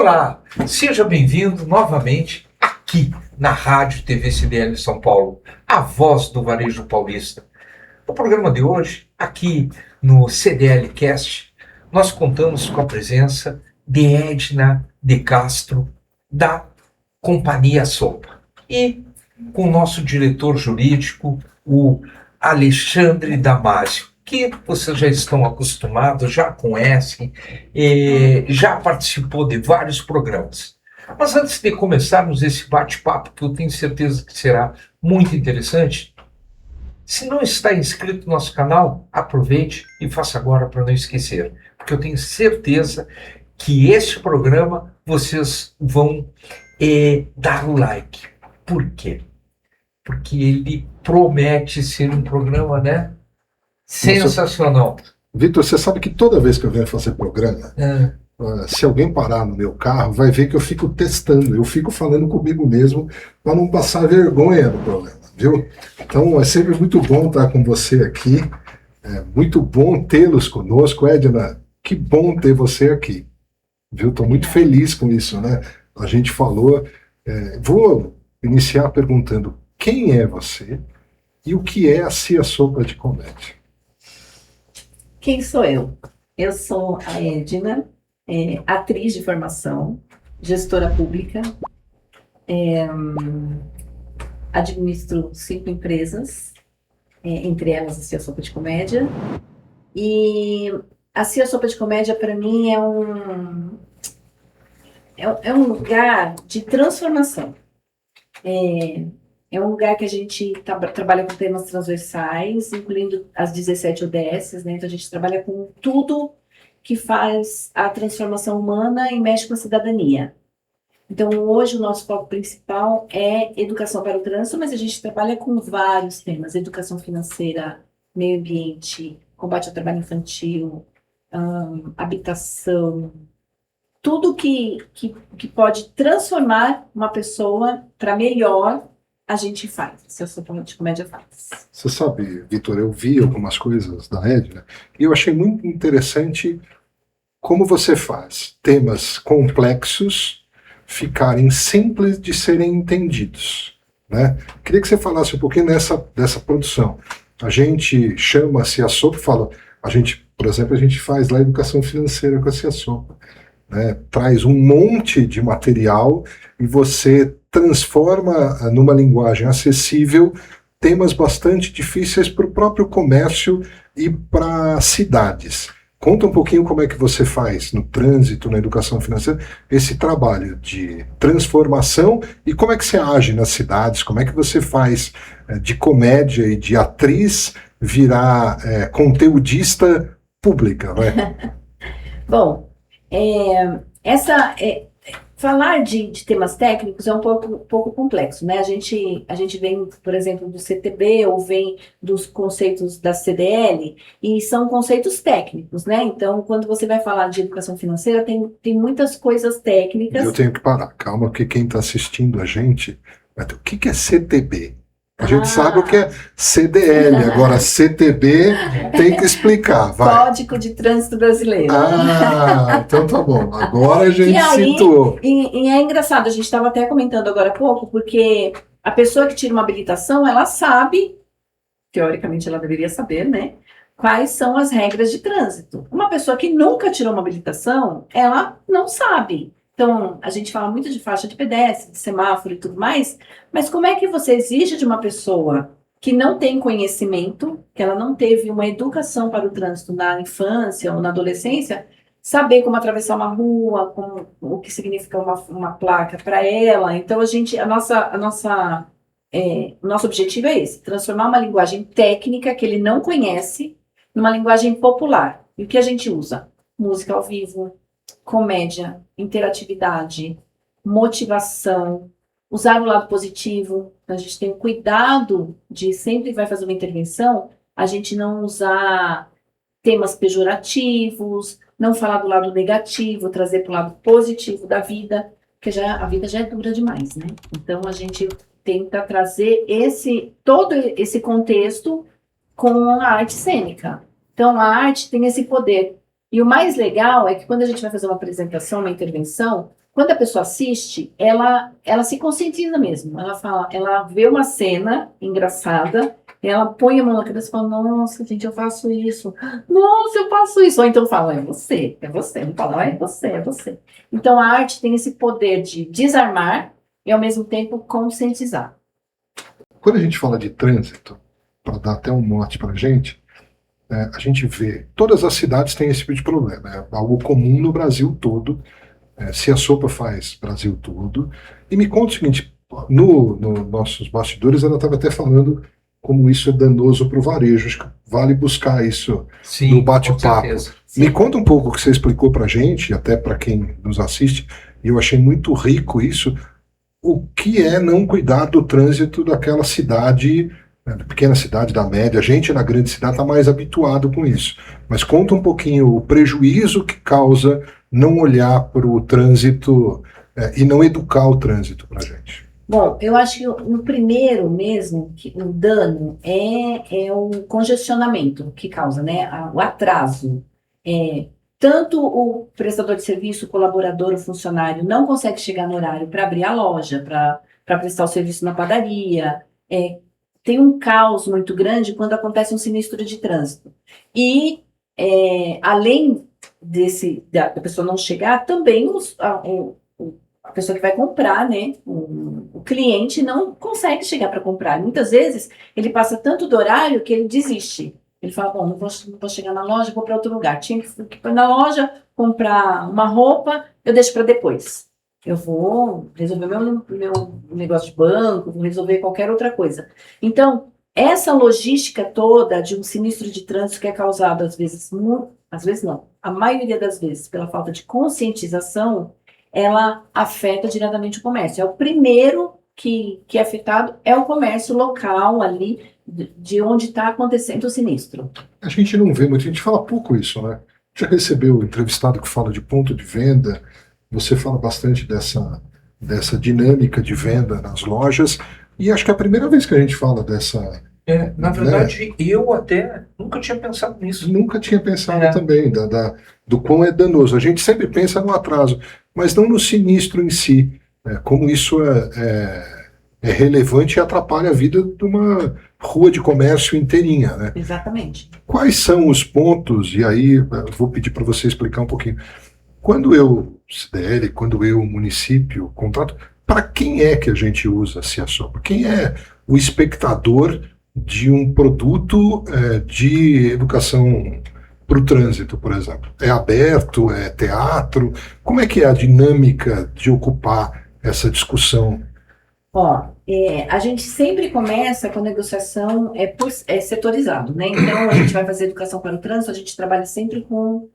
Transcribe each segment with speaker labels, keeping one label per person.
Speaker 1: Olá, seja bem-vindo novamente aqui na Rádio TV CDL São Paulo, a voz do varejo paulista. No programa de hoje, aqui no CDL Cast, nós contamos com a presença de Edna de Castro, da Companhia Sopa, e com o nosso diretor jurídico, o Alexandre Damasio, que vocês já estão acostumados, já conhecem, já participou de vários programas. Mas antes de começarmos esse bate-papo, que eu tenho certeza que será muito interessante, se não está inscrito no nosso canal, aproveite e faça agora para não esquecer, porque eu tenho certeza que esse programa vocês vão dar o like. Por quê? Porque ele promete ser um programa, né? Sensacional.
Speaker 2: Vitor, você sabe que toda vez que eu venho fazer programa, se alguém parar no meu carro, vai ver que eu fico testando, eu fico falando comigo mesmo para não passar vergonha no programa, viu? Então é sempre muito bom estar com você aqui, é muito bom tê-los conosco. Edna, que bom ter você aqui, viu? Estou muito feliz com isso, né? A gente falou, vou iniciar perguntando quem é você e o que é a Cia Sopa de Comédia.
Speaker 3: Quem sou eu? Eu sou a Edna, atriz de formação, gestora pública, administro 5 empresas, entre elas a Cia Sopa de Comédia. E a Cia Sopa de Comédia, para mim, é um lugar de transformação. É um lugar que a gente trabalha com temas transversais, incluindo as 17 ODSs, né? Então a gente trabalha com tudo que faz a transformação humana e mexe com a cidadania. Então hoje o nosso foco principal é educação para o trânsito, mas a gente trabalha com vários temas: educação financeira, meio ambiente, combate ao trabalho infantil, habitação, tudo que pode transformar uma pessoa para melhor. A gente faz, se eu sou de comédia faz.
Speaker 2: Você sabe, Vitor, eu vi algumas coisas da Edna e eu achei muito interessante como você faz temas complexos ficarem simples de serem entendidos, né? Queria que você falasse um pouquinho dessa produção. A gente chama a Cia Sopa, por exemplo, a gente faz lá educação financeira com a Cia Sopa, né? Traz um monte de material e você transforma numa linguagem acessível temas bastante difíceis para o próprio comércio e para cidades. Conta um pouquinho como é que você faz no trânsito, na educação financeira, esse trabalho de transformação e como é que você age nas cidades, como é que você faz de comédia e de atriz virar conteudista pública, vai?
Speaker 3: Bom, falar de temas técnicos é um pouco complexo, né? A gente vem, por exemplo, do CTB ou vem dos conceitos da CDL e são conceitos técnicos, né? Então, quando você vai falar de educação financeira, tem muitas coisas técnicas.
Speaker 2: Eu tenho que parar, calma, porque quem está assistindo a gente, o que é CTB? A gente sabe o que é CDL, agora CTB tem que explicar, vai.
Speaker 3: Código de Trânsito Brasileiro.
Speaker 2: Então tá bom, agora a gente citou.
Speaker 3: E é engraçado, a gente estava até comentando agora há pouco, porque a pessoa que tira uma habilitação, ela sabe, teoricamente ela deveria saber, né, quais são as regras de trânsito. Uma pessoa que nunca tirou uma habilitação, ela não sabe. Então, a gente fala muito de faixa de pedestre, de semáforo e tudo mais, mas como é que você exige de uma pessoa que não tem conhecimento, que ela não teve uma educação para o trânsito na infância ou na adolescência, saber como atravessar uma rua, o que significa uma placa para ela? Então, o nosso objetivo é esse: transformar uma linguagem técnica que ele não conhece numa linguagem popular. E o que a gente usa? Música ao vivo, comédia, interatividade, motivação, usar o lado positivo. A gente tem cuidado de, sempre vai fazer uma intervenção, a gente não usar temas pejorativos, não falar do lado negativo, trazer para o lado positivo da vida, porque a vida já é dura demais, né? Então a gente tenta trazer todo esse contexto com a arte cênica. Então a arte tem esse poder. E o mais legal é que quando a gente vai fazer uma apresentação, uma intervenção, quando a pessoa assiste, ela se conscientiza mesmo. Ela vê uma cena engraçada, ela põe a mão na cabeça e fala, nossa, gente, eu faço isso. Nossa, eu faço isso. Ou então fala, é você, é você. Não fala, é você, é você. Então a arte tem esse poder de desarmar e ao mesmo tempo conscientizar.
Speaker 2: Quando a gente fala de trânsito, para dar até um mote para a gente vê, todas as cidades têm esse tipo de problema, é algo comum no Brasil todo, se a sopa faz Brasil todo. E me conta o seguinte, no nossos bastidores ela estava até falando como isso é danoso para o varejo, acho que vale buscar isso
Speaker 1: Sim,
Speaker 2: no
Speaker 1: com
Speaker 2: bate-papo.
Speaker 1: certeza.
Speaker 2: Me conta um pouco o que você explicou para a gente, até para quem nos assiste, e eu achei muito rico isso, o que é não cuidar do trânsito daquela cidade, né, da pequena cidade, da média. A gente na grande cidade está mais habituado com isso. Mas conta um pouquinho o prejuízo que causa não olhar para o trânsito e não educar o trânsito para a gente.
Speaker 3: Bom, eu acho que no primeiro mesmo, o dano é o congestionamento que causa, né? O atraso. Tanto o prestador de serviço, o colaborador, o funcionário não consegue chegar no horário para abrir a loja, para prestar o serviço na padaria. Tem um caos muito grande quando acontece um sinistro de trânsito. E, além da pessoa não chegar, também a pessoa que vai comprar, né, o cliente não consegue chegar para comprar. Muitas vezes, ele passa tanto do horário que ele desiste. Ele fala, bom, não vou chegar na loja, vou para outro lugar. Tinha que ir na loja, comprar uma roupa, eu deixo para depois. Eu vou resolver meu negócio de banco, vou resolver qualquer outra coisa. Então, essa logística toda de um sinistro de trânsito que é causado, às vezes não, a maioria das vezes, pela falta de conscientização, ela afeta diretamente o comércio. É o primeiro que é afetado, é o comércio local ali, de onde está acontecendo o sinistro.
Speaker 2: A gente não vê muito, a gente fala pouco isso, né? Já recebeu entrevistado que fala de ponto de venda, você fala bastante dessa dinâmica de venda nas lojas, e acho que é a primeira vez que a gente fala dessa...
Speaker 1: Na verdade, eu até nunca tinha pensado nisso.
Speaker 2: Nunca tinha pensado também, do quão é danoso. A gente sempre pensa no atraso, mas não no sinistro em si, como isso é relevante e atrapalha a vida de uma rua de comércio inteirinha, né?
Speaker 3: Exatamente.
Speaker 2: Quais são os pontos, e aí eu vou pedir para você explicar um pouquinho. Quando eu, CDL, quando eu, município, contrato, para quem é que a gente usa a CIASOPA? Quem é o espectador de um produto de educação para o trânsito, por exemplo? É aberto? É teatro? Como é que é a dinâmica de ocupar essa discussão?
Speaker 3: A gente sempre começa com a negociação setorizado, né? Então, a gente vai fazer educação para o trânsito, a gente trabalha sempre com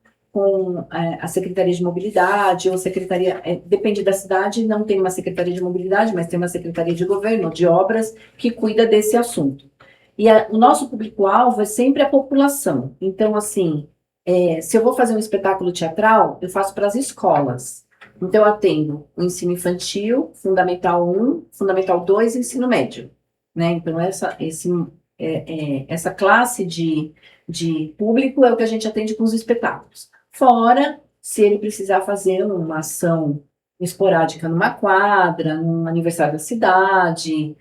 Speaker 3: a Secretaria de Mobilidade, ou Secretaria, depende da cidade, não tem uma Secretaria de Mobilidade, mas tem uma Secretaria de Governo, de Obras, que cuida desse assunto. E o nosso público-alvo é sempre a população. Então, assim, se eu vou fazer um espetáculo teatral, eu faço para as escolas. Então, eu atendo o ensino infantil, Fundamental 1, Fundamental 2 e ensino médio. Né? Então, essa classe de público é o que a gente atende com os espetáculos. Fora, se ele precisar fazer uma ação esporádica numa quadra, num aniversário da cidade,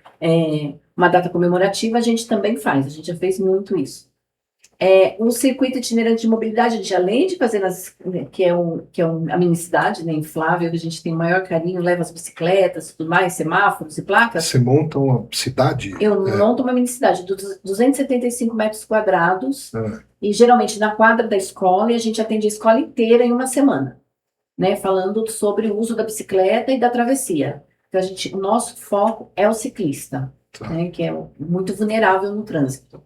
Speaker 3: uma data comemorativa, a gente também faz. A gente já fez muito isso. Um circuito itinerante de mobilidade, a gente, além de fazer que é a mini-cidade, né, inflável, que a gente tem o maior carinho, leva as bicicletas, tudo mais, semáforos e placas.
Speaker 2: Você monta uma cidade?
Speaker 3: Eu monto uma mini-cidade de 275 metros quadrados, e geralmente na quadra da escola, e a gente atende a escola inteira em uma semana, né, falando sobre o uso da bicicleta e da travessia. Então, o nosso foco é o ciclista, né, que é muito vulnerável no trânsito.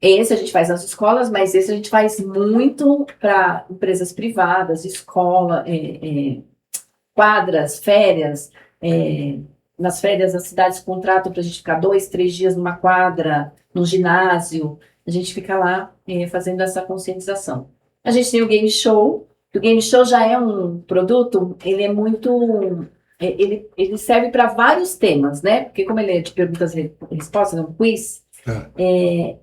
Speaker 3: Esse a gente faz nas escolas, mas esse a gente faz muito para empresas privadas, escola, quadras, férias. Nas férias, as cidades contratam para a gente ficar 2, 3 dias numa quadra, num ginásio. A gente fica lá fazendo essa conscientização. A gente tem o Game Show. O Game Show já é um produto, ele é muito... Ele serve para vários temas, né? Porque como ele é de perguntas e respostas, é um quiz...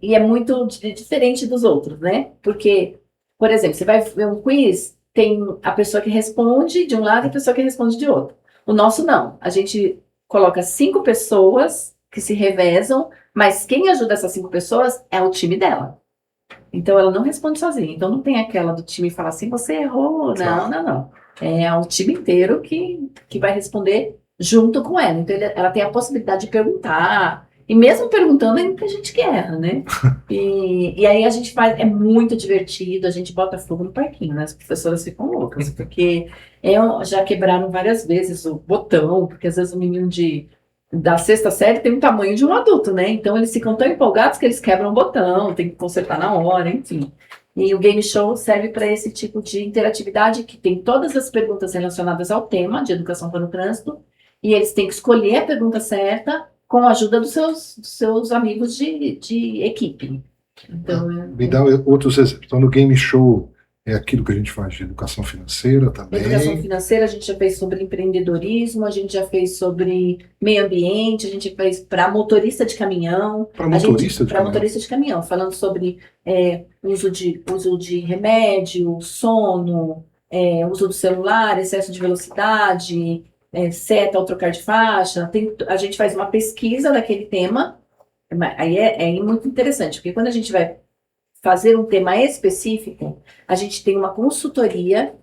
Speaker 3: e é muito diferente dos outros, né? Porque, por exemplo, você vai ver um quiz, tem a pessoa que responde de um lado e a pessoa que responde de outro. O nosso não. A gente coloca 5 pessoas que se revezam, mas quem ajuda essas 5 pessoas é o time dela. Então ela não responde sozinha. Então não tem aquela do time falar assim, você errou. Não, não, não. É o time inteiro que vai responder junto com ela. Então ela tem a possibilidade de perguntar. E mesmo perguntando, ainda tem gente que erra, né? E aí a gente faz, é muito divertido, a gente bota fogo no parquinho, né? As professoras ficam loucas, porque já quebraram várias vezes o botão, porque às vezes o menino da sexta série tem o tamanho de um adulto, né? Então eles ficam tão empolgados que eles quebram o botão, tem que consertar na hora, enfim. E o game show serve para esse tipo de interatividade que tem todas as perguntas relacionadas ao tema de educação para o trânsito, e eles têm que escolher a pergunta certa com a ajuda dos seus amigos de equipe. Então,
Speaker 2: me dá outros exemplos. Então, no game show é aquilo que a gente faz de educação financeira também.
Speaker 3: Educação financeira, a gente já fez sobre empreendedorismo, a gente já fez sobre meio ambiente, a gente fez para motorista de caminhão.
Speaker 2: Para motorista de caminhão?
Speaker 3: Para motorista de caminhão, falando sobre uso de remédio, sono, uso do celular, excesso de velocidade, seta ao trocar de faixa. A gente faz uma pesquisa daquele tema, aí é muito interessante, porque quando a gente vai fazer um tema específico, a gente tem uma consultoria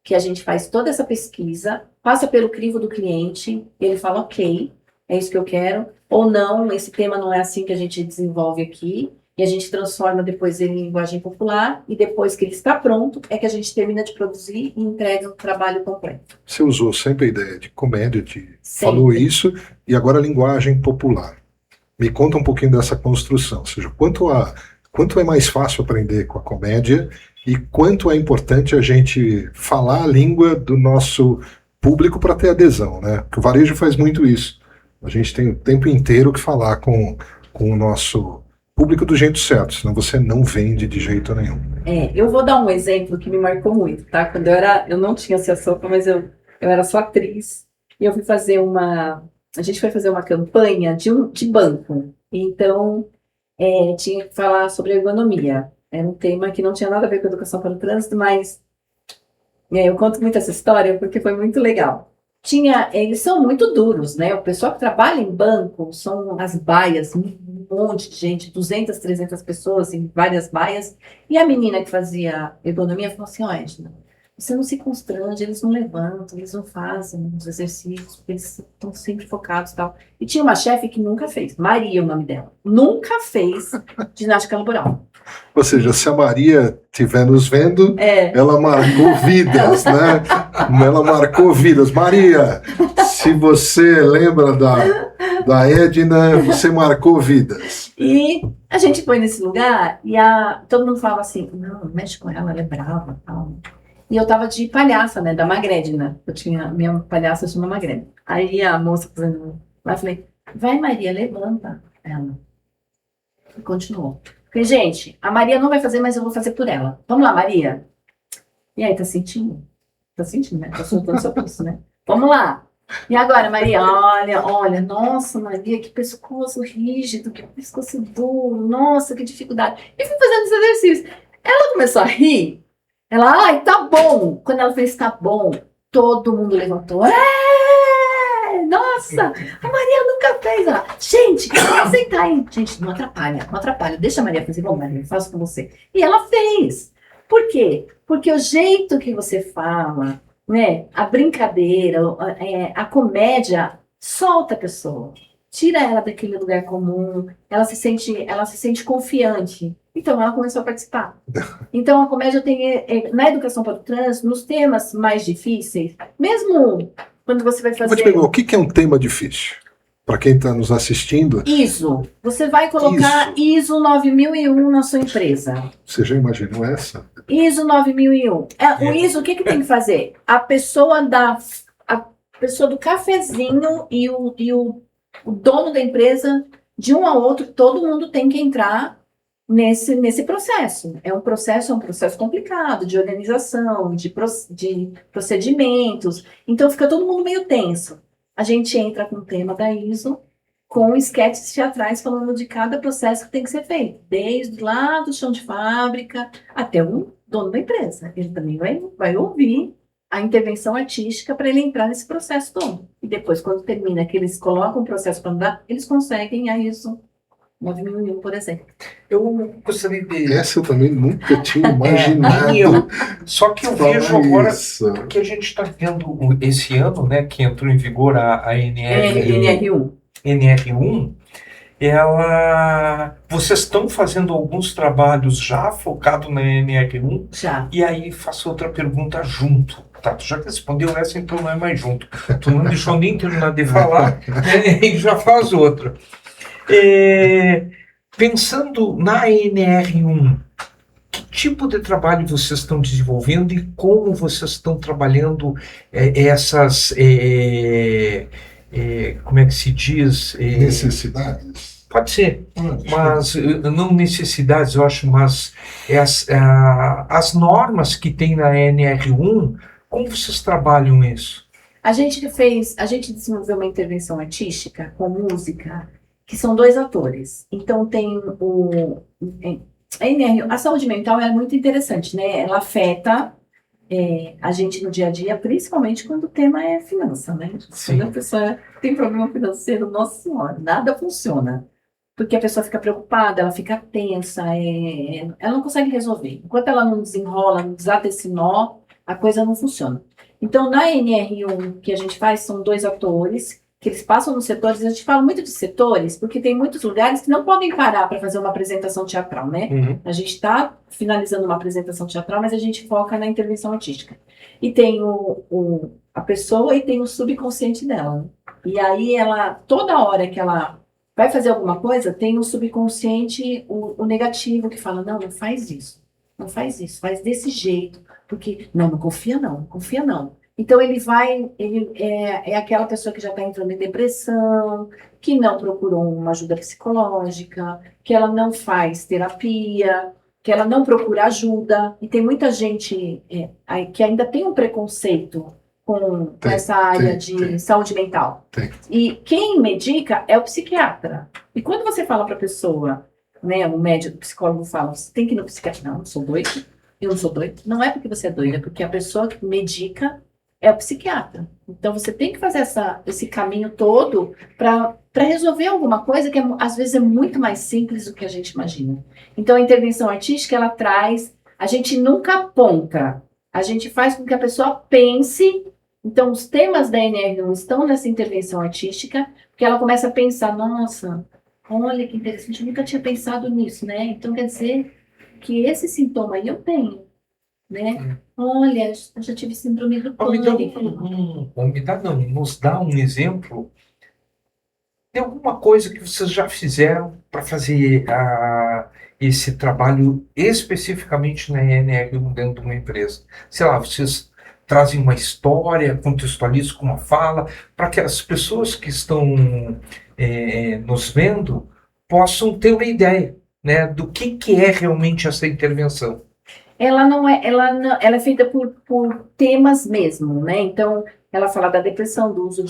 Speaker 3: que a gente faz toda essa pesquisa, passa pelo crivo do cliente, e ele fala, ok, é isso que eu quero, ou não, esse tema não é assim que a gente desenvolve aqui, e a gente transforma depois ele em linguagem popular, e depois que ele está pronto, é que a gente termina de produzir e entrega um trabalho completo.
Speaker 2: Você usou sempre a ideia de comédia, falou isso, e agora a linguagem popular. Me conta um pouquinho dessa construção, ou seja, quanto é mais fácil aprender com a comédia e quanto é importante a gente falar a língua do nosso público para ter adesão, né? Porque o varejo faz muito isso. A gente tem o tempo inteiro que falar com o nosso público do jeito certo, senão você não vende de jeito nenhum.
Speaker 3: Eu vou dar um exemplo que me marcou muito, tá? Quando eu não tinha Sopa, mas eu era só atriz, e eu fui fazer a gente foi fazer uma campanha de banco. Então, tinha que falar sobre ergonomia. Era um tema que não tinha nada a ver com educação para o trânsito, mas eu conto muito essa história porque foi muito legal. Eles são muito duros, né? O pessoal que trabalha em banco são as baias, um monte de gente, 200, 300 pessoas em várias baias. E a menina que fazia ergonomia falou assim, Edna, você não se constrange, eles não levantam, eles não fazem os exercícios, porque eles estão sempre focados e tal. E tinha uma chefe que nunca fez, Maria é o nome dela, nunca fez ginástica laboral.
Speaker 2: Ou seja, se a Maria estiver nos vendo, ela marcou vidas, né? Ela marcou vidas. Maria, se você lembra da Edna, você marcou vidas.
Speaker 3: E a gente foi nesse lugar e todo mundo falava assim, não mexe com ela é brava e tal. E eu tava de palhaça, né, da Magredina. Minha palhaça chama Magredina. Aí a moça fazendo, eu falei, vai Maria, levanta ela. E continuou. Falei, gente, a Maria não vai fazer, mas eu vou fazer por ela. Vamos lá, Maria. E aí, tá sentindo? Tá sentindo, né? Tá soltando seu pulso, né? Vamos lá. E agora, Maria, olha, nossa, Maria, que pescoço rígido, que pescoço duro, nossa, que dificuldade. E fui fazendo os exercícios. Ela começou a rir. Ela, ai, tá bom. Quando ela fez tá bom, todo mundo levantou. Nossa, a Maria nunca fez. Ela, gente, vamos sentar aí. Gente, não atrapalha. Deixa a Maria fazer. Bom, Maria, eu faço com você. E ela fez. Por quê? Porque o jeito que você fala, né, a brincadeira, a comédia, solta a pessoa. Tira ela daquele lugar comum. Ela se sente confiante. Então, ela começou a participar. Então, a comédia tem, na educação para o trânsito, nos temas mais difíceis, mesmo quando você vai fazer...
Speaker 2: Vou te perguntar, o que é um tema difícil? Para quem está nos assistindo...
Speaker 3: ISO. Você vai colocar ISO 9001 na sua empresa.
Speaker 2: Você já imaginou essa?
Speaker 3: ISO 9001. O ISO, o que tem que fazer? A pessoa do cafezinho e o dono da empresa, de um ao outro, todo mundo tem que entrar nesse processo. É um processo complicado, de organização, de procedimentos. Então, fica todo mundo meio tenso. A gente entra com o tema da ISO, com esquetes teatrais falando de cada processo que tem que ser feito. Desde lá do chão de fábrica até o dono da empresa. Ele também vai ouvir a intervenção artística para ele entrar nesse processo todo. E depois, quando termina, que eles colocam o processo para andar, eles conseguem a ISO 9001, por exemplo.
Speaker 1: Eu gostaria de...
Speaker 2: Essa eu também nunca tinha
Speaker 1: Nem
Speaker 2: imaginado.
Speaker 1: eu. Só que eu
Speaker 2: falar
Speaker 1: vejo agora,
Speaker 2: isso.
Speaker 1: porque a gente está vendo esse ano, né, que entrou em vigor a
Speaker 3: NR1.
Speaker 1: NR1, vocês estão fazendo alguns trabalhos já focado na NR1,
Speaker 3: Já.
Speaker 1: e aí faço outra pergunta junto. Tá, tu já respondeu essa, então não é mais junto. Tu não deixou nem terminar de falar, né, e já faz outra. Pensando na NR1, que tipo de trabalho vocês estão desenvolvendo e como vocês estão trabalhando essas, como é que se diz?
Speaker 2: Necessidades.
Speaker 1: Pode ser,
Speaker 2: Pode.
Speaker 1: mas não necessidades, eu acho, mas as normas que tem na NR1, como vocês trabalham isso?
Speaker 3: A gente desenvolveu uma intervenção artística com música, que são 2 atores. Então tem a saúde mental é muito interessante, né? Ela afeta a gente no dia a dia, principalmente quando o tema é finança, né?
Speaker 1: Sim.
Speaker 3: Quando a pessoa tem problema financeiro, nossa senhora, nada funciona. Porque a pessoa fica preocupada, ela fica tensa, ela não consegue resolver. Enquanto ela não desenrola, não desata esse nó, a coisa não funciona. Então, na NR1, que a gente faz, são 2 atores, que eles passam nos setores. A gente fala muito de setores, porque tem muitos lugares que não podem parar para fazer uma apresentação teatral, né?
Speaker 1: Uhum.
Speaker 3: A gente está finalizando uma apresentação teatral, mas a gente foca na intervenção artística. E tem a pessoa e tem o subconsciente dela, né? E aí, toda hora que ela vai fazer alguma coisa, tem o subconsciente, o negativo, que fala, não faz isso, não faz isso, faz desse jeito, porque, não confia não, confia não. Então ele é aquela pessoa que já está entrando em depressão, que não procurou uma ajuda psicológica, que ela não faz terapia, que ela não procura ajuda, e tem muita gente que ainda tem um preconceito com essa área de saúde mental. E quem medica é o psiquiatra. E quando você fala para a pessoa, né, o médico, o psicólogo fala, você tem que ir no psiquiatra. Não, eu sou doido. Eu não sou doido. Não é porque você é doido, é porque a pessoa que medica é o psiquiatra. Então você tem que fazer esse caminho todo para resolver alguma coisa que às vezes é muito mais simples do que a gente imagina. Então a intervenção artística, ela traz, a gente nunca aponta, a gente faz com que a pessoa pense. Então os temas da NR1 estão nessa intervenção artística, porque ela começa a pensar, nossa, olha que interessante, eu nunca tinha pensado nisso, né? Então quer dizer que esse sintoma aí eu tenho, né? Olha, eu já tive síndrome do pânico.
Speaker 1: Nos dá um exemplo de alguma coisa que vocês já fizeram para fazer esse trabalho especificamente na NR1 dentro de uma empresa. Sei lá, vocês trazem uma história, contextualizam com uma fala, para que as pessoas que estão nos vendo possam ter uma ideia, né, do que é realmente essa intervenção.
Speaker 3: Ela é feita por temas mesmo, né? Então, ela fala da depressão, do uso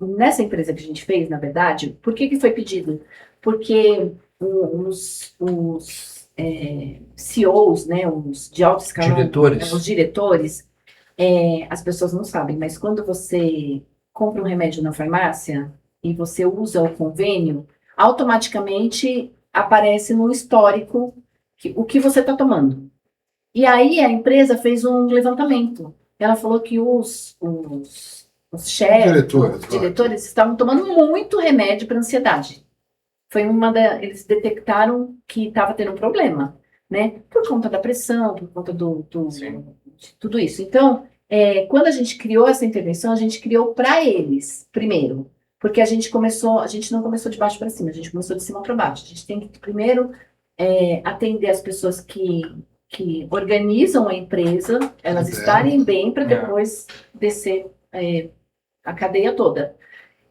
Speaker 3: nessa empresa que a gente fez, na verdade, por que foi pedido? Porque os CEOs, né, os de alto escalão, os diretores, as pessoas não sabem, mas quando você compra um remédio na farmácia e você usa o convênio, automaticamente aparece no histórico o que você está tomando. E aí a empresa fez um levantamento. Ela falou que os chefes, os diretores estavam tomando muito remédio para ansiedade. Eles detectaram que estava tendo um problema, né? Por conta da pressão, por conta de tudo isso. Então, quando a gente criou essa intervenção, a gente criou para eles, primeiro. Porque a gente não começou de baixo para cima, a gente começou de cima para baixo. A gente tem que primeiro atender as pessoas que organizam a empresa, elas estarem bem para depois descer a cadeia toda.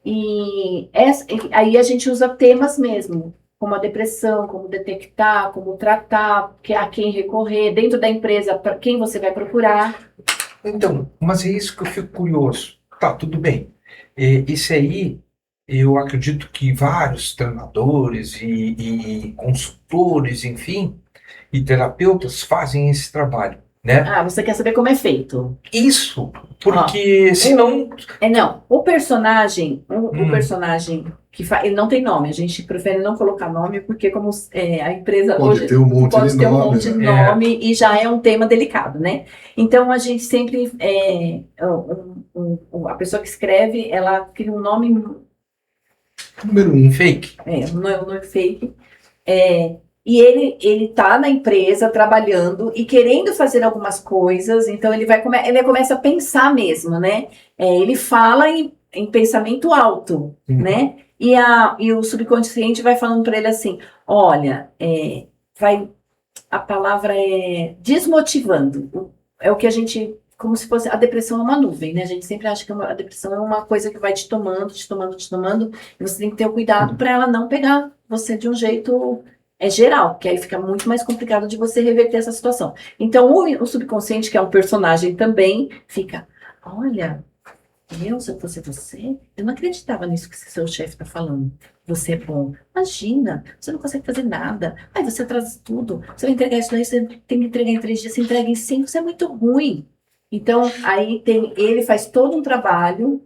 Speaker 3: E aí a gente usa temas mesmo, como a depressão, como detectar, como tratar, a quem recorrer, dentro da empresa, para quem você vai procurar.
Speaker 1: Então, mas é isso que eu fico curioso. Tá, tudo bem. Isso aí, eu acredito que vários treinadores e consultores, enfim, e terapeutas fazem esse trabalho, né?
Speaker 3: Ah, você quer saber como é feito?
Speaker 1: Isso, porque senão...
Speaker 3: Não, o personagem, o
Speaker 1: Hum.
Speaker 3: personagem ele não tem nome, a gente prefere não colocar nome, porque como a empresa
Speaker 2: Pode
Speaker 3: hoje
Speaker 2: ter um monte
Speaker 3: pode
Speaker 2: de
Speaker 3: ter um
Speaker 2: nomes,
Speaker 3: monte de
Speaker 1: né?
Speaker 3: nome e já é um tema delicado, né? Então a gente sempre, a pessoa que escreve, ela cria um nome
Speaker 2: Número 1.
Speaker 1: Fake.
Speaker 3: um nome fake, e ele tá na empresa trabalhando e querendo fazer algumas coisas, então ele começa a pensar mesmo, né? Ele fala em pensamento alto, né? E o subconsciente vai falando para ele assim, olha, a palavra é desmotivando. É o que a gente, como se fosse, a depressão é uma nuvem, né? A gente sempre acha que a depressão é uma coisa que vai te tomando, te tomando, te tomando, e você tem que ter o cuidado para ela não pegar você de um jeito geral, porque aí fica muito mais complicado de você reverter essa situação. Então, o subconsciente, que é um personagem também, fica, olha, se eu fosse você, eu não acreditava nisso que seu chefe está falando. Você é bom. Imagina, você não consegue fazer nada. Aí você atrasa tudo. Você vai entregar isso daí, você tem que entregar em 3 dias, você entrega em 5, você é muito ruim. Então, aí ele faz todo um trabalho,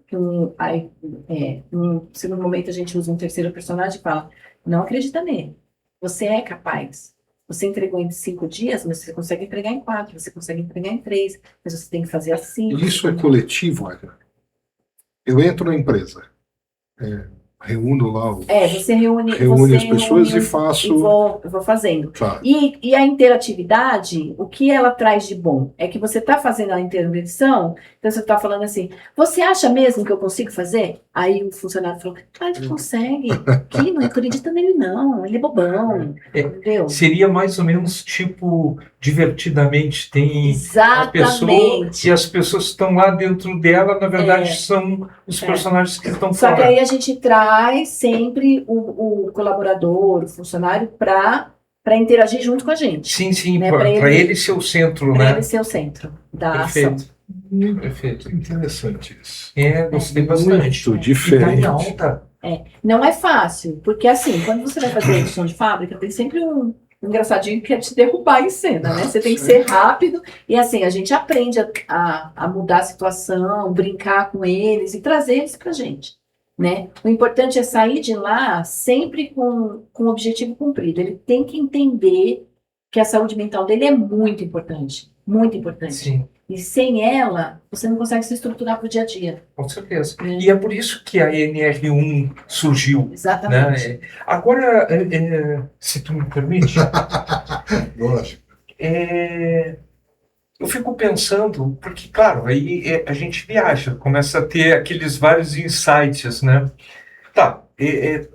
Speaker 3: num segundo momento a gente usa um terceiro personagem e fala, não acredita nele. Você é capaz. Você entregou em 5 dias, mas você consegue entregar em 4, você consegue entregar em 3, mas você tem que fazer assim.
Speaker 2: Isso é coletivo, Agatha. Eu entro na empresa, reúno lá
Speaker 3: Você reúne
Speaker 2: as pessoas e faço...
Speaker 3: eu vou fazendo.
Speaker 2: Tá.
Speaker 3: E a interatividade, o que ela traz de bom? É que você está fazendo a intervenção, então você está falando assim, você acha mesmo que eu consigo fazer? Aí o funcionário falou, ele consegue, que não acredita nele não, ele é bobão, entendeu?
Speaker 1: Seria mais ou menos tipo, divertidamente, tem a pessoa
Speaker 3: Exatamente.
Speaker 1: e as pessoas que estão lá dentro dela, na verdade, são os personagens que estão
Speaker 3: Só
Speaker 1: fora.
Speaker 3: que aí a gente traz sempre o colaborador, o funcionário, para interagir junto com a gente.
Speaker 1: Sim,
Speaker 3: né?
Speaker 1: para ele ser o centro,
Speaker 3: Para
Speaker 1: né?
Speaker 3: ele ser o centro da ação.
Speaker 1: Perfeito.
Speaker 2: Interessante isso.
Speaker 1: Gostei bastante.
Speaker 2: Muito
Speaker 1: E tá
Speaker 2: diferente.
Speaker 1: em alta.
Speaker 3: Não é fácil, porque assim, quando você vai fazer edição de fábrica, tem sempre um engraçadinho que quer te derrubar em cena, né? Você tem que ser rápido e assim, a gente aprende a mudar a situação, brincar com eles e trazer eles pra gente, né? O importante é sair de lá sempre com o objetivo cumprido. Ele tem que entender que a saúde mental dele é muito importante, muito importante.
Speaker 1: Sim,
Speaker 3: E sem ela, você não consegue se estruturar para o dia a dia.
Speaker 1: com certeza. E é por isso que a NR1 surgiu.
Speaker 3: Exatamente.
Speaker 1: Né? Agora, se tu me permite,
Speaker 2: Lógico.
Speaker 1: eu fico pensando, porque, claro, aí a gente viaja, começa a ter aqueles vários insights, né? Tá,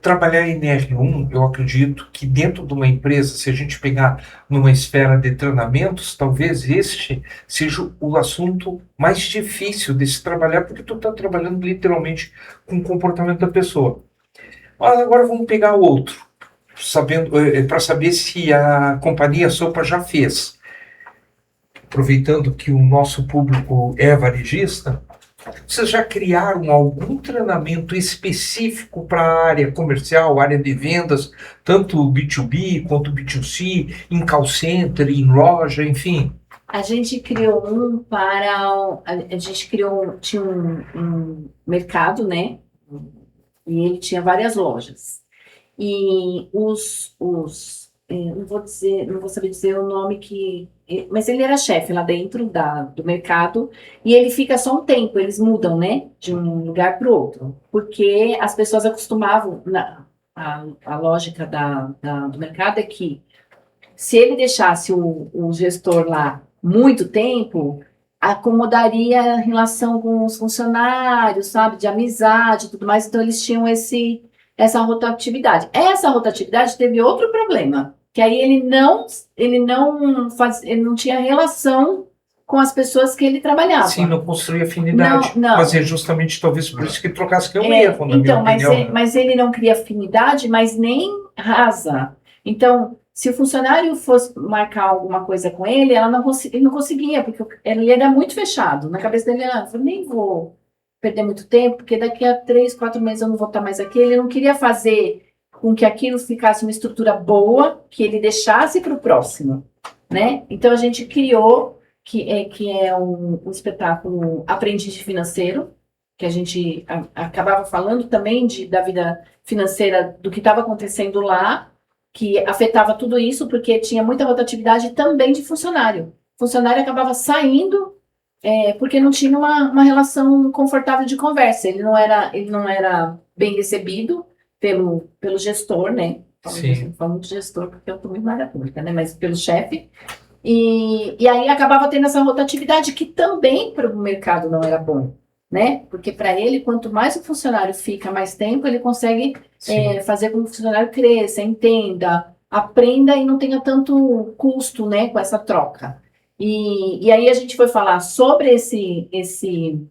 Speaker 1: trabalhar em NR1, eu acredito que dentro de uma empresa, se a gente pegar numa esfera de treinamentos, talvez este seja o assunto mais difícil de se trabalhar, porque tu está trabalhando literalmente com o comportamento da pessoa. Mas agora vamos pegar outro, para saber se a companhia Sopa já fez. Aproveitando que o nosso público é varejista, vocês já criaram algum treinamento específico para a área comercial, área de vendas, tanto B2B quanto B2C, em call center, em loja, enfim?
Speaker 3: A gente criou tinha um mercado, né? E ele tinha várias lojas. E não vou saber dizer o nome mas ele era chefe lá dentro do mercado, e ele fica só um tempo, eles mudam, né, de um lugar para o outro, porque as pessoas acostumavam, a lógica do mercado é que se ele deixasse o gestor lá muito tempo, acomodaria a relação com os funcionários, sabe, de amizade e tudo mais, então eles tinham essa rotatividade. Essa rotatividade teve outro problema, que aí ele não tinha relação com as pessoas que ele trabalhava.
Speaker 1: Sim, não construía afinidade.
Speaker 3: Não.
Speaker 1: Mas é justamente talvez por isso que trocasse, que é um erro, na minha opinião.
Speaker 3: Mas ele não cria afinidade, mas nem rasa. Então, se o funcionário fosse marcar alguma coisa com ele, ele não conseguia, porque ele era muito fechado. Na cabeça dele, eu nem vou perder muito tempo, porque daqui a 3, 4 meses eu não vou estar mais aqui. Ele não queria fazer com que aquilo ficasse uma estrutura boa, que ele deixasse para o próximo, né? Então a gente criou, que é um espetáculo Aprendiz de Financeiro, que a gente acabava falando também da vida financeira, do que estava acontecendo lá, que afetava tudo isso, porque tinha muita rotatividade também de funcionário. O funcionário acabava saindo porque não tinha uma relação confortável de conversa. Ele não era bem recebido pelo gestor, né? Falo muito gestor, porque eu estou muito na área pública, né? Mas pelo chefe. E aí acabava tendo essa rotatividade que também para o mercado não era bom, né? Porque para ele, quanto mais o funcionário fica mais tempo, ele consegue fazer com que o funcionário cresça, entenda, aprenda e não tenha tanto custo, né, com essa troca. E aí a gente foi falar sobre esse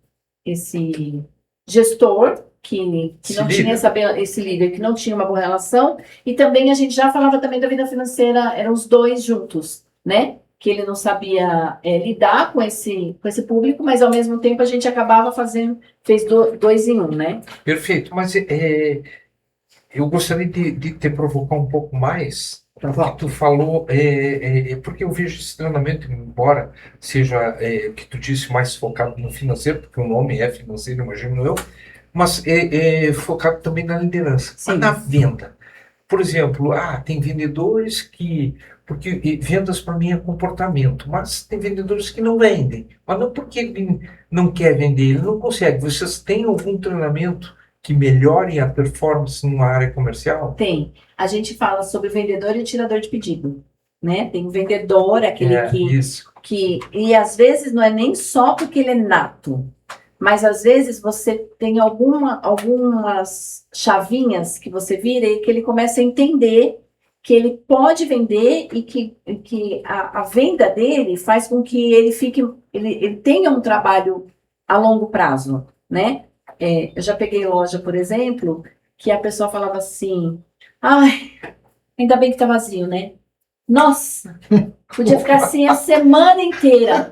Speaker 3: gestor que não tinha esse líder, que não tinha uma boa relação, e também a gente já falava também da vida financeira, eram os dois juntos, né? Que ele não sabia lidar com esse público, mas ao mesmo tempo a gente acabava fez 2 em 1, né?
Speaker 1: Perfeito, mas eu gostaria de te provocar um pouco mais, porque tu falou, porque eu vejo esse treinamento, embora seja que tu disse mais focado no financeiro, porque o nome é financeiro, imagino eu, mas focado também na liderança, mas na venda. Por exemplo, tem vendedores porque vendas para mim é comportamento, mas tem vendedores que não vendem. Mas não porque ele não quer vender, ele não consegue. Vocês têm algum treinamento que melhore a performance numa área comercial?
Speaker 3: Tem. A gente fala sobre vendedor e tirador de pedido, né? Tem o vendedor, aquele e às vezes não é nem só porque ele é nato, mas às vezes você tem algumas chavinhas que você vira e que ele começa a entender que ele pode vender e que a venda dele faz com que ele tenha um trabalho a longo prazo, né? Eu já peguei loja, por exemplo, que a pessoa falava assim, ai, ainda bem que tá vazio, né? Nossa, podia ficar assim a semana inteira.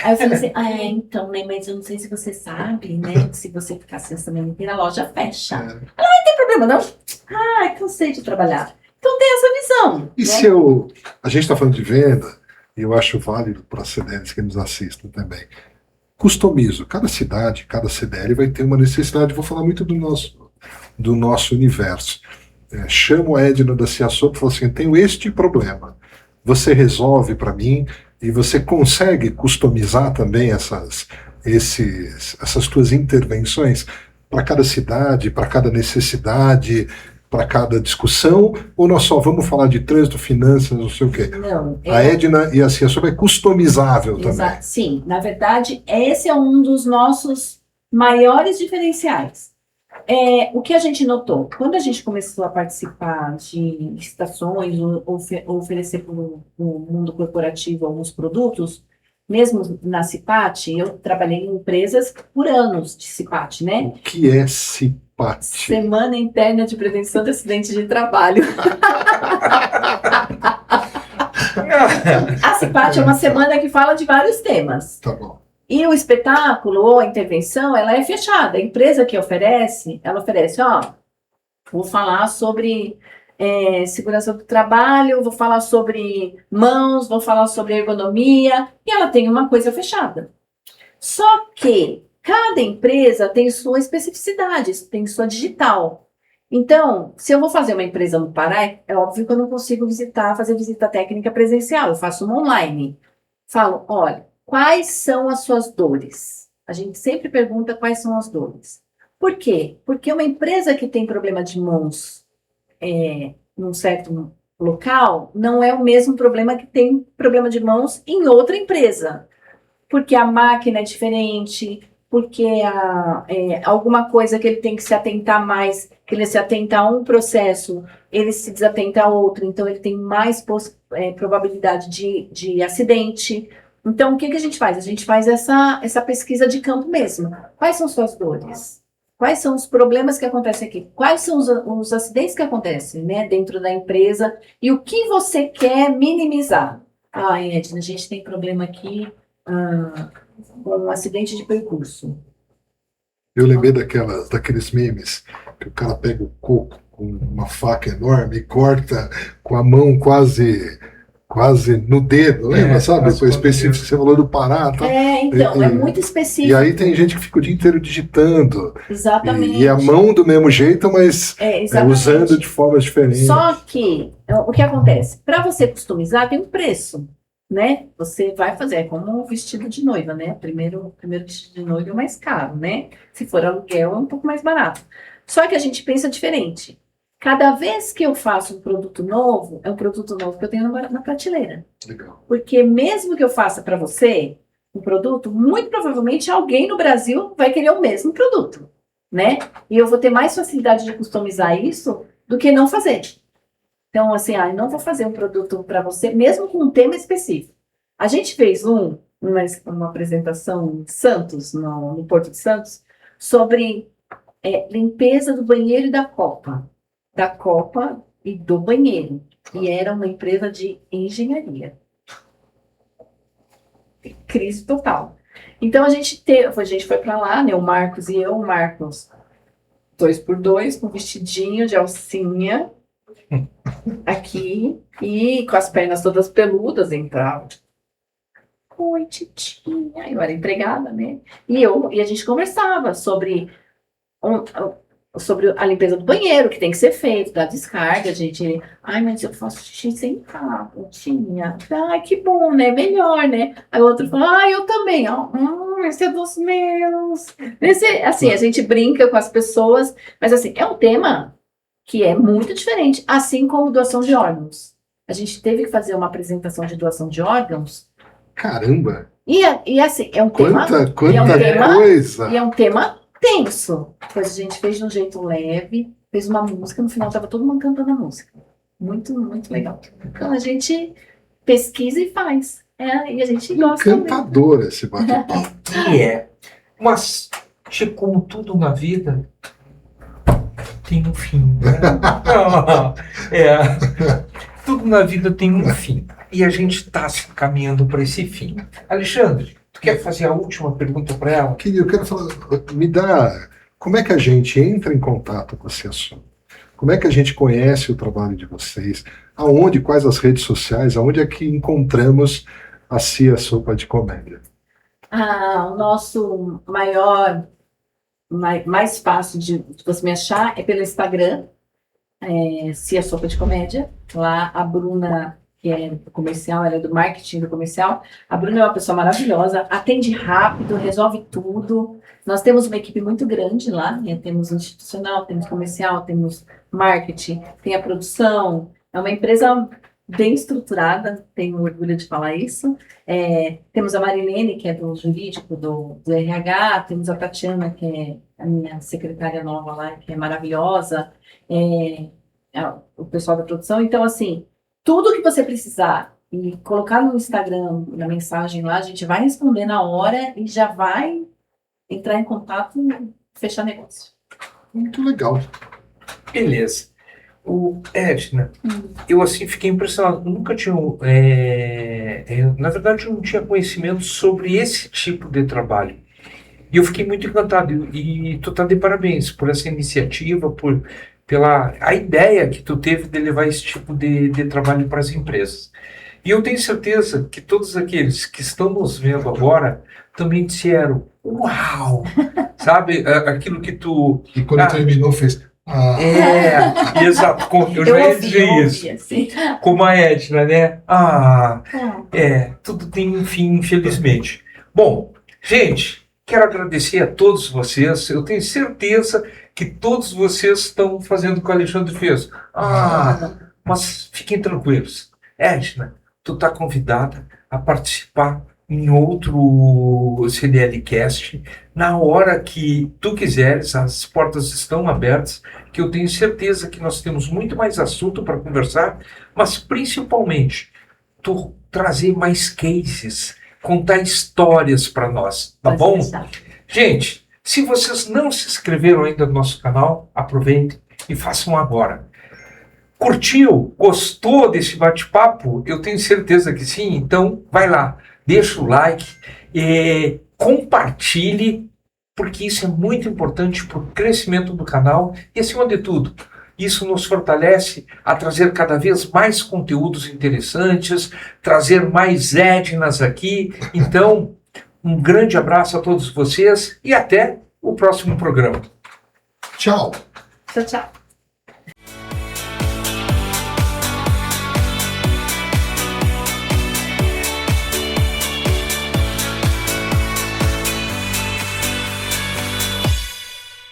Speaker 3: Aí eu falei assim, então, né, mas eu não sei se você sabe, né, que se você ficar assim a semana inteira, a loja fecha. Ela, não tem problema, não. Cansei de trabalhar. Então tem essa visão.
Speaker 2: E
Speaker 3: né?
Speaker 2: A gente está falando de venda, e eu acho válido para as CDLs que nos assistem também. Customizo. Cada cidade, cada CDL vai ter uma necessidade. Vou falar muito do nosso universo. Chamo a Edna da CIASOP e falo assim, tenho este problema. Você resolve para mim e você consegue customizar também essas tuas intervenções para cada cidade, para cada necessidade, para cada discussão, ou nós só vamos falar de trânsito, finanças, não sei o quê?
Speaker 3: Não.
Speaker 2: A Edna e a CIASOP é customizável também.
Speaker 3: Sim, na verdade, esse é um dos nossos maiores diferenciais. O que a gente notou, quando a gente começou a participar de licitações ou oferecer para o mundo corporativo alguns produtos, mesmo na CIPAT, eu trabalhei em empresas por anos de CIPAT, né?
Speaker 2: O que é CIPAT?
Speaker 3: Semana Interna de Prevenção de Acidentes de Trabalho. A CIPAT é uma semana que fala de vários temas.
Speaker 2: Tá bom.
Speaker 3: E o espetáculo ou a intervenção, ela é fechada. A empresa que oferece, vou falar sobre segurança do trabalho, vou falar sobre mãos, vou falar sobre ergonomia, e ela tem uma coisa fechada. Só que cada empresa tem sua especificidade, tem sua digital. Então, se eu vou fazer uma empresa no Pará, é óbvio que eu não consigo fazer visita técnica presencial, eu faço uma online. Falo, olha, quais são as suas dores? A gente sempre pergunta quais são as dores. Por quê? Porque uma empresa que tem problema de mãos num certo local não é o mesmo problema que tem problema de mãos em outra empresa. Porque a máquina é diferente, porque alguma coisa que ele tem que se atentar mais, que ele se atenta a um processo, ele se desatenta a outro, então ele tem mais probabilidade de acidente. Então, o que a gente faz? A gente faz essa pesquisa de campo mesmo. Quais são suas dores? Quais são os problemas que acontecem aqui? Quais são os acidentes que acontecem, né, dentro da empresa? E o que você quer minimizar? Edna, a gente tem problema aqui com um acidente de percurso.
Speaker 2: Eu lembrei daqueles memes que o cara pega o coco com uma faca enorme e corta com a mão quase no dedo, lembra, sabe?
Speaker 1: quase
Speaker 2: Foi
Speaker 1: no
Speaker 2: específico,
Speaker 1: dedo.
Speaker 2: você falou do Pará, tá?
Speaker 3: Então, é muito
Speaker 2: E
Speaker 3: específico.
Speaker 2: aí tem gente que fica o dia inteiro digitando,
Speaker 3: Exatamente.
Speaker 2: e a mão do mesmo jeito, mas
Speaker 3: Exatamente.
Speaker 2: usando de formas diferentes.
Speaker 3: Só que, o que acontece? Para você customizar, tem um preço, né? Você vai fazer, é como um vestido de noiva, né? Primeiro vestido de noiva é o mais caro, né? Se for aluguel, é um pouco mais barato. Só que a gente pensa diferente. Cada vez que eu faço um produto novo, é um produto novo que eu tenho na prateleira.
Speaker 2: Legal.
Speaker 3: Porque mesmo que eu faça para você um produto, muito provavelmente alguém no Brasil vai querer o mesmo produto, né? E eu vou ter mais facilidade de customizar isso do que não fazer. Então, assim, eu não vou fazer um produto para você, mesmo com um tema específico. A gente fez uma apresentação em Santos, no Porto de Santos, sobre limpeza do banheiro e da copa. Da copa e do banheiro. E era uma empresa de engenharia. Crise total. Então a gente foi para lá, né? O Marcos e eu, o Marcos 2x2, com vestidinho de alcinha aqui e com as pernas todas peludas, entrava. Oi, titinha. Eu era empregada, né? E a gente conversava sobre a limpeza do banheiro, que tem que ser feito, da descarga, gente. Ai, mas eu faço xixi sentado, tinha. Ai, que bom, né? Melhor, né? Aí o outro fala, eu também. Esse é dos meus. Assim, a gente brinca com as pessoas, mas assim, é um tema que é muito diferente, assim como doação de órgãos. A gente teve que fazer uma apresentação de doação de órgãos.
Speaker 2: Caramba!
Speaker 3: E assim, é um tema...
Speaker 2: Quanta coisa!
Speaker 3: E é um tema tenso. Pois a gente fez de um jeito leve, fez uma música, no final estava todo mundo cantando a música. Muito, muito legal. Então a gente pesquisa e faz. E a gente gosta mesmo.
Speaker 2: Encantador esse bate-papo.
Speaker 1: Mas, como tudo na vida, tem um fim, né? Tudo na vida tem um fim. E a gente está se caminhando para esse fim. Alexandre, tu quer fazer a última pergunta para ela?
Speaker 2: Eu quero falar, como é que a gente entra em contato com esse assunto? Como é que a gente conhece o trabalho de vocês? Quais as redes sociais? Aonde é que encontramos a Cia Sopa de Comédia?
Speaker 3: O nosso mais fácil de você me achar é pelo Instagram, Cia Sopa de Comédia. Lá a Bruna, que é do comercial, ela é do marketing do comercial. A Bruna é uma pessoa maravilhosa, atende rápido, resolve tudo. Nós temos uma equipe muito grande lá, né? Temos institucional, temos comercial, temos marketing, tem a produção. É uma empresa bem estruturada, tenho orgulho de falar isso. Temos a Marilene, que é do jurídico, do RH, temos a Tatiana, que é a minha secretária nova lá, que é maravilhosa, o pessoal da produção. Então, assim, tudo que você precisar e colocar no Instagram, na mensagem lá, a gente vai responder na hora e já vai entrar em contato e fechar negócio.
Speaker 2: Muito legal.
Speaker 1: Beleza. Edna, eu assim fiquei impressionado. Nunca tinha, na verdade, eu não tinha conhecimento sobre esse tipo de trabalho. E eu fiquei muito encantado. E tu tá de parabéns por essa iniciativa, pela a ideia que tu teve de levar esse tipo de trabalho para as empresas. E eu tenho certeza que todos aqueles que estão nos vendo agora também disseram, uau! Sabe, aquilo que tu...
Speaker 2: E quando terminou, fez...
Speaker 1: Exato. Eu já ia dizer isso.
Speaker 3: Assim.
Speaker 1: Como a Edna, né? Tudo tem um fim, infelizmente. Bom, gente, quero agradecer a todos vocês. Eu tenho certeza que todos vocês estão fazendo o que o Alexandre fez. Mas fiquem tranquilos. Edna, tu está convidada a participar em outro CDLcast, na hora que tu quiseres, as portas estão abertas, que eu tenho certeza que nós temos muito mais assunto para conversar, mas principalmente tu trazer mais cases, contar histórias para nós, tá bom? Gente, se vocês não se inscreveram ainda no nosso canal, aproveitem e façam agora. Curtiu? Gostou desse bate-papo? Eu tenho certeza que sim, então vai lá. Deixa o like, compartilhe, porque isso é muito importante para o crescimento do canal e, acima de tudo, Isso nos fortalece a trazer cada vez mais conteúdos interessantes, trazer mais Ednas aqui. Então, um grande abraço a todos vocês e até o próximo programa.
Speaker 2: Tchau.
Speaker 3: Tchau, tchau.